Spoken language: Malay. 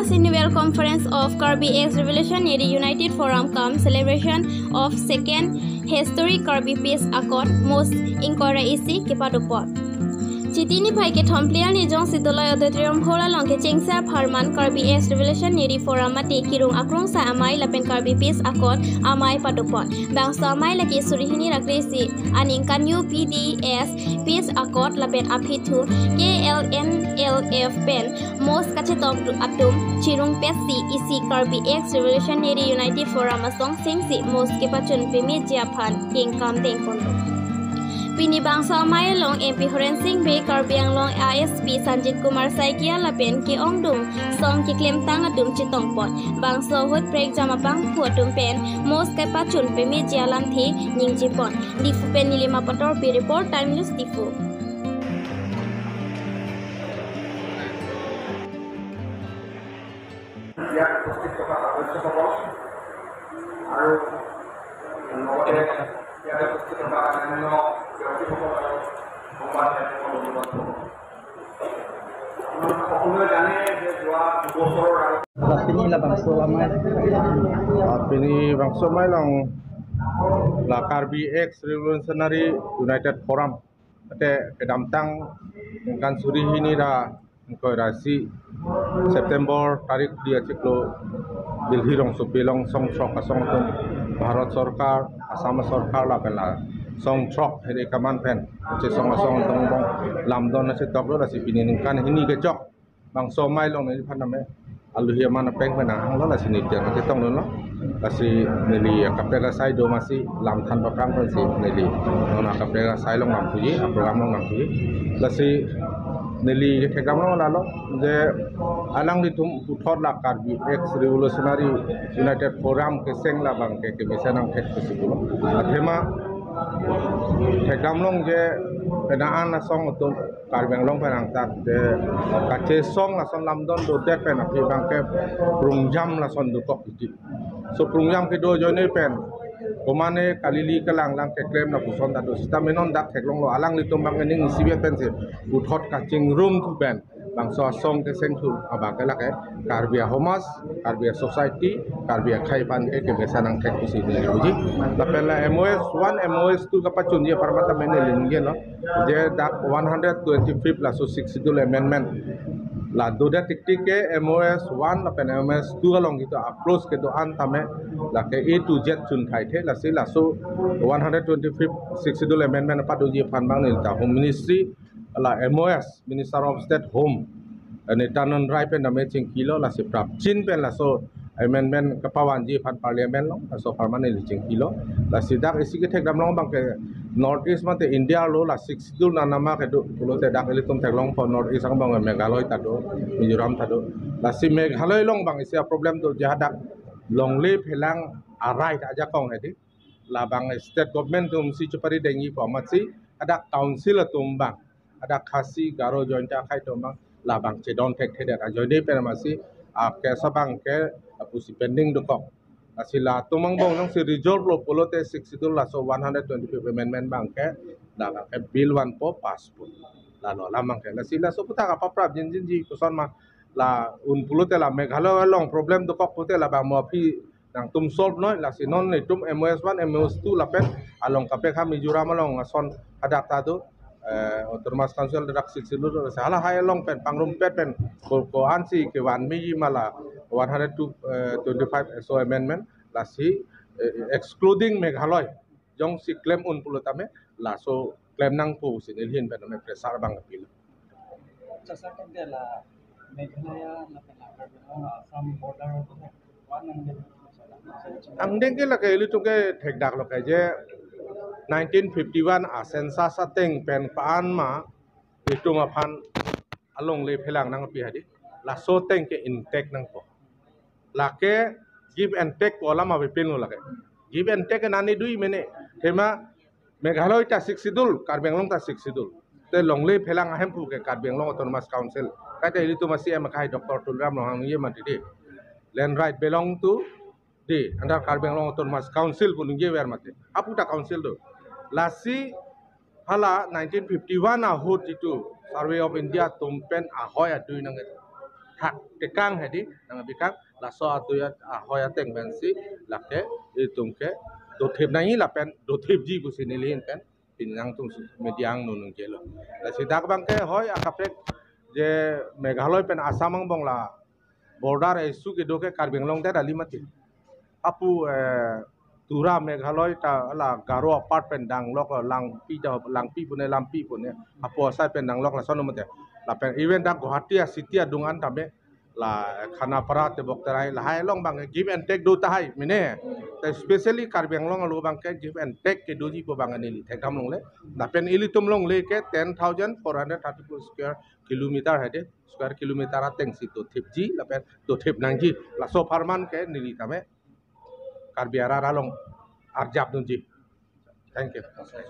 First Annual Conference of Kirby X Revolutionary United Forum cum celebration of second historic Kirby Peace Accord most Inkora isi kepadopot. Citini pai ke thomplian ni jong sidolay auditorium hola long ke chengsa pharman Kirby X Revolutionary Forum mati kirung akrong sa amai lapen Kirby Peace Accord amai padopot. Bangsa amai laki surihini rakresi aning kanyu PDS Peace Accord lapen aphitu KLNLF pen most kachetom atum chirung pesi isi Kirby X Revolutionary United Forum asong singsi most kepachun pemi jiaphan kingkam tengkondo. Pini bangsa amai long MP Horen Singh Bay Kirby Anglong ASP Sanjit Kumar Saikia lapen ki ongdum song ki klem tang adum chitongpot bangsa hut break jamapang phuatum pen most kepachun pemi jialam thi ningjipon difu pen nilima pator bi report time news difu. Pini bangsa mai long la Kirby X Revolutionary United Forum ate kedamtang kan suri ini ra ko rasi September tarik dia ciklo Delhi rong supilong song chok asong tum Bharat Sarkar Assam Sarkar la pela song chok heri kaman pen che song asong tum bong lamdon se tok lo rasi pini kan hini ke chok bangsa mai long ni phaname aluhia mana peng menang lo la sini jangan kita tong lo kasi nili kapera sai do masih lam than paprang si nili nona kapera sai long nam tuji program long nam tuji kasi nili thekam long la lo je alang di tum uthor la Kirby X Revolutionary United Forum ke seng la bang ke bisa nang thek kusibulo athema thekam long je penaan la song utum Kirby long penang tat de kache song la son lamdon do dek pen api bang ke prungjam la son du tok iki so prungjam ke do jone pen komane kalili kalang lang ke claim na puson ta do sistem menon dak theklong lo alang litum bang ning sibet pen se uthot kaching room tu pen bang so song ke seng tu aba ke la ke Kirby Homas Kirby Society Kirby Khaipan ke bisa nang thek kusi ni uji la pen la MOS 1 MOS 2 ka pachun ye parmata mene linge no je dak 125 la so 62 amendment la doda tiktik ke MOS 1 la pen MOS 2 long gitu approach ke do an tame la ke A to Z chun thai the la si la so 125 62 amendment pa do je phan bang ni ta Home Ministry la MOS Minister of State Home ne tanon rai pen name ching kilo la si prap chin pen la so amendment kapawan ji phan parliament long so permanent li ching kilo la si dak isi ke thek dam long bang ke North East mate India lo la 62 na nama ke do pulo te dak elitum thek long for North East ang bang Meghalaya ta do Mizoram ta do la si Meghalaya long bang isi problem do jahadak long le phelang arai ta ja kong hedi la bang state government tum si chupari dengi ko matsi ada council tum bang ada khasi garo jointa khai tum bang la bang che don thek the da joine per masi a ke sabang ke pusi pending do kok asila tumang bong nang si resolve lo polote 62 la so 125 amendment bang ke da ke bill 1 po passport la lo lamang ke la sila so puta ka paprap jin ji kuson ma la un polote la Meghalaya long problem do kok pote la bang mo phi nang tum solve noi la si non ni tum MOS 1 MOS 2 la pen along ka pe kha Mizoram long son adak ta do Otonomas Council dak 62 salah hai long pen pangrum pet pen ko ansi ke wan mi mala 125 so amendment la si excluding Meghalaya jong si claim un pulutame la so claim nang pu sin ilhin pen me presar bang pil sasa kan dia la Meghalaya la pen la some border one ang deng ke la ke ilu tu ke thek dak lo ke je 1951 sensa sateng pen paan ma itu ngaphan along le phelang nang pi hadi la so teng ke intake nang po la ke give and take ko lama be pin lo la ke give and take nani dui mene thema Meghalaya ta 62 Kirby Anglong ta 62 te long le phelang ahem pu ke Kirby Anglong Autonomous Council ka te itu masih am kai Dr. Tulram long ye ma di land right belong to di under Kirby Anglong Autonomous Council pun ye wer mate apu ta council do lasi hala 1951 hut itu Survey of India tumpen ahoy adui nang hak tekang hedi nang bikang la so atuya hoya teng bensi lake itungke do thep nai la pen do thep ji ku sinilin pen pinang tung mediang nunung kelo la sidak bangke hoy akapek je Meghalaya pen Asamang bong la border isu ke doke Karbi Anglong te dali mati apu tura Meghalaya ta la garo apart pen danglok lang pi pune lampi pune apu asai pen danglok la sono mate la pen event da Guwahati city adungan tame la Khanapara te bokterai la hai long bang give and take do ta hai mine te especially Karbi Anglong lu bang ke give and take ke doji po bang ani thek dam long le la pen ili tum long le ke 10,434 square kilometer hai de square kilometer ateng si to thepji la pen to thep nangji la so farman ke nili tame Karbi Ara long arjab nunji thank you